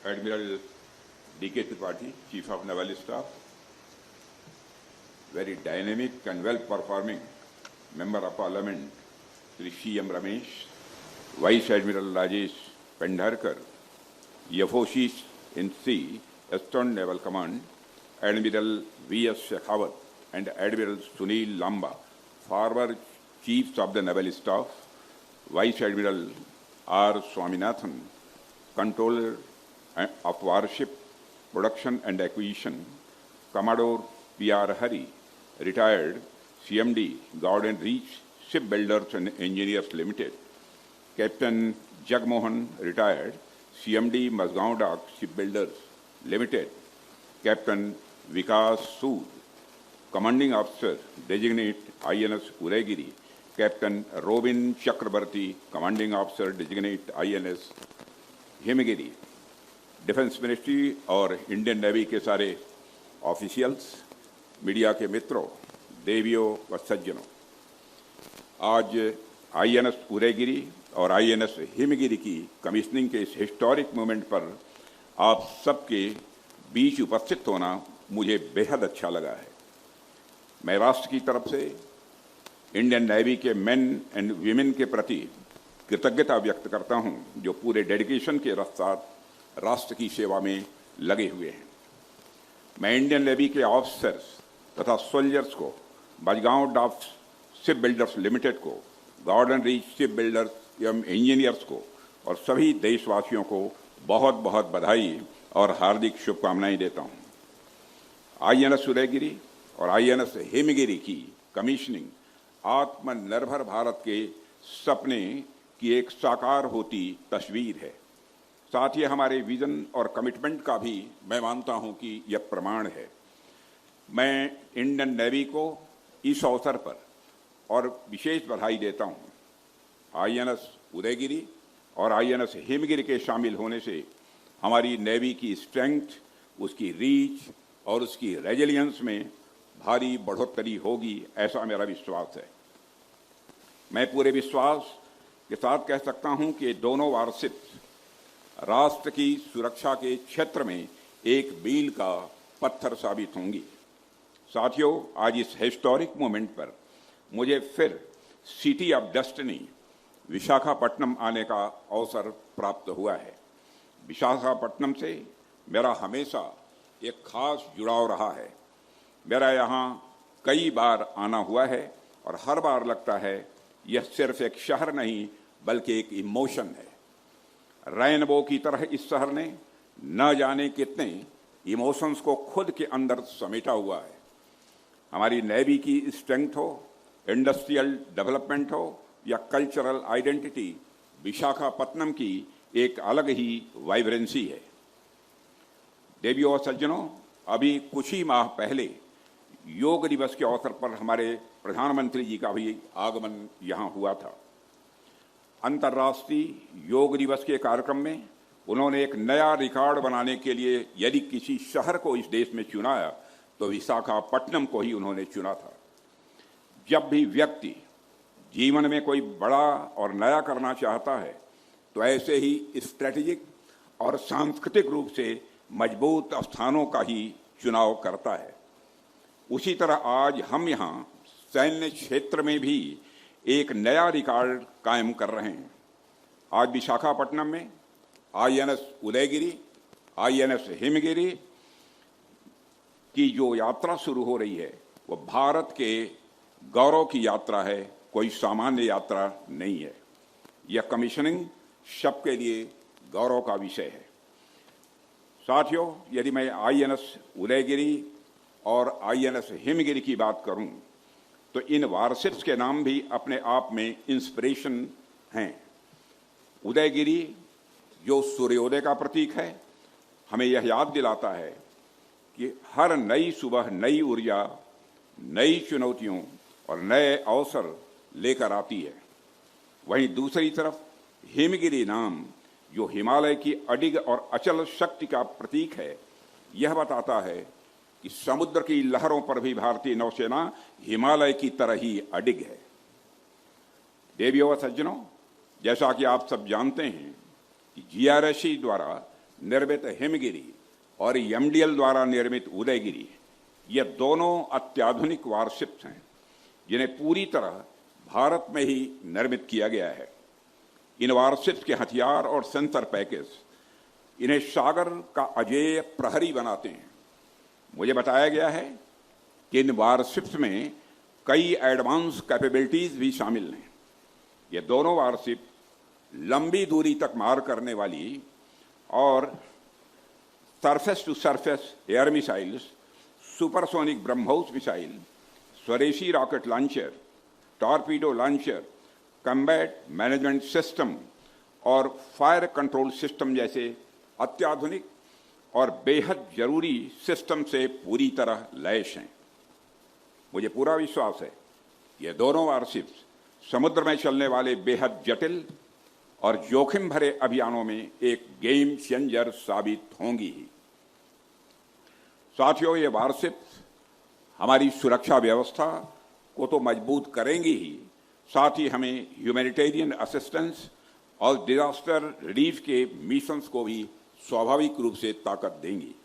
Admiral D.K. Tripathi, Chief of Naval Staff, very dynamic and well-performing Member of Parliament, Sri C.M. Ramesh, Vice Admiral Rajesh Pendharkar, Yafoshish in Sea, Eastern Naval Command, Admiral V.S. Shekhawat and Admiral Sunil Lamba, former Chiefs of the Naval Staff, Vice Admiral R. Swaminathan, Controller of Warship Production and Acquisition, Commodore P.R. Hari, retired CMD, Gordon Reach Shipbuilders and Engineers Limited, Captain Jagmohan, retired CMD, Mazgaon Dock Shipbuilders Limited, Captain Vikas Sood, Commanding Officer, Designate INS Udaigiri, Captain Robin Chakrabarti, Commanding Officer, Designate INS Himgiri, defence ministry और Indian navy के सारे officials, media के मित्रों, देवियों व सज्जनों, आज INS Udayagiri और आईएनएस हिमगिरी की कमीशनिंग के इस हिस्टोरिक मोमेंट पर आप सबके बीच उपस्थित होना मुझे बेहद अच्छा लगा है। मैं राष्ट्र की तरफ से इंडियन नेवी के मेन एंड वीमेन के प्रति कृतज्ञता व्यक्त करता हूं, जो पूरे डेडिकेशन के साथ राष्ट्र की सेवा में लगे हुए हैं। मैं इंडियन नेवी के ऑफिसर्स तथा सोल्जर्स को, Mazagon dock shipbuilders limited को, गॉर्डन रीच शिप बिल्डर्स एवं इंजीनियर्स को और सभी देशवासियों को बहुत बहुत बधाई और हार्दिक शुभकामनाएं देता हूं। आईएनएस उदयगिरी और आईएनएस हिमगिरी की कमीशनिंग आत्मनिर्भर भारत के सपने की एक साकार होती तस्वीर है। साथ ही हमारे विजन और कमिटमेंट का भी मैं मानता हूं कि यह प्रमाण है। मैं इंडियन नेवी को इस अवसर पर और विशेष बधाई देता हूं। आईएनएस उदयगिरी और आईएनएस हिमगिरी के शामिल होने से हमारी नेवी की स्ट्रेंथ, उसकी रीच और उसकी रेजिलियंस में भारी बढ़ोतरी होगी, ऐसा मेरा विश्वास है। मैं पूरे विश्वास के साथ कह सकता हूं कि दोनों वारशिप्स राष्ट्र की सुरक्षा के क्षेत्र में एक मील का पत्थर साबित होंगी। साथियों, आज इस हिस्टोरिक मोमेंट पर मुझे फिर सिटी ऑफ डेस्टिनी विशाखापट्टनम आने का अवसर प्राप्त हुआ है। विशाखापट्टनम से मेरा हमेशा एक खास जुड़ाव रहा है। मेरा यहाँ कई बार आना हुआ है और हर बार लगता है यह सिर्फ एक शहर नहीं बल्कि एक इमोशन है। रेनबो की तरह इस शहर ने न जाने कितने इमोशंस को खुद के अंदर समेटा हुआ है। हमारी नेवी की स्ट्रेंथ हो, इंडस्ट्रियल डेवलपमेंट हो या कल्चरल आइडेंटिटी, विशाखापट्टनम की एक अलग ही वाइब्रेंसी है। देवियों और सज्जनों, अभी कुछ ही माह पहले योग दिवस के अवसर पर हमारे प्रधानमंत्री जी का भी आगमन यहाँ हुआ था। अंतर्राष्ट्रीय योग दिवस के कार्यक्रम में उन्होंने एक नया रिकॉर्ड बनाने के लिए यदि किसी शहर को इस देश में चुनाया तो विशाखापट्टनम को ही उन्होंने चुना था। जब भी व्यक्ति जीवन में कोई बड़ा और नया करना चाहता है तो ऐसे ही स्ट्रेटेजिक और सांस्कृतिक रूप से मजबूत स्थानों का ही चुनाव करता है। उसी तरह आज हम यहाँ सैन्य क्षेत्र में भी एक नया रिकॉर्ड कायम कर रहे हैं। आज विशाखापट्टनम में आईएनएस उदयगिरी, आईएनएस हिमगिरी की जो यात्रा शुरू हो रही है वो भारत के गौरव की यात्रा है, कोई सामान्य यात्रा नहीं है। यह कमीशनिंग सबके लिए गौरव का विषय है। साथियों, यदि मैं आईएनएस उदयगिरी और आईएनएस हिमगिरी की बात करूं तो इन वारशिप्स के नाम भी अपने आप में इंस्पिरेशन हैं। उदयगिरी जो सूर्योदय का प्रतीक है, हमें यह याद दिलाता है कि हर नई सुबह नई ऊर्जा, नई चुनौतियों और नए अवसर लेकर आती है। वहीं दूसरी तरफ हिमगिरी नाम जो हिमालय की अडिग और अचल शक्ति का प्रतीक है, यह बताता है कि समुद्र की लहरों पर भी भारतीय नौसेना हिमालय की तरह ही अडिग है। देवियों व सज्जनों, जैसा कि आप सब जानते हैं कि जीआरएससी द्वारा निर्मित हिमगिरी और एमडीएल द्वारा निर्मित उदयगिरी, ये दोनों अत्याधुनिक वारशिप्स हैं जिन्हें पूरी तरह भारत में ही निर्मित किया गया है। इन वारशिप्स के हथियार और सेंसर पैकेज इन्हें सागर का अजेय प्रहरी बनाते हैं। मुझे बताया गया है कि इन वारशिप्स में कई एडवांस कैपेबिलिटीज भी शामिल हैं। ये दोनों वारशिप लंबी दूरी तक मार करने वाली और surface to surface air missiles, supersonic BrahMos missile, स्वदेशी rocket launcher, torpedo launcher, combat management system और फायर कंट्रोल सिस्टम जैसे अत्याधुनिक और बेहद जरूरी सिस्टम से पूरी तरह लैस हैं। मुझे पूरा विश्वास है ये दोनों वारशिप्स समुद्र में चलने वाले बेहद जटिल और जोखिम भरे अभियानों में एक गेम चेंजर साबित होंगी ही। साथियों, ये वारशिप्स हमारी सुरक्षा व्यवस्था को तो मजबूत करेंगी ही, साथ ही हमें ह्यूमैनिटेरियन असिस्टेंस और डिजास्टर रिलीफ के मिशंस को भी स्वाभाविक रूप से ताकत देंगी।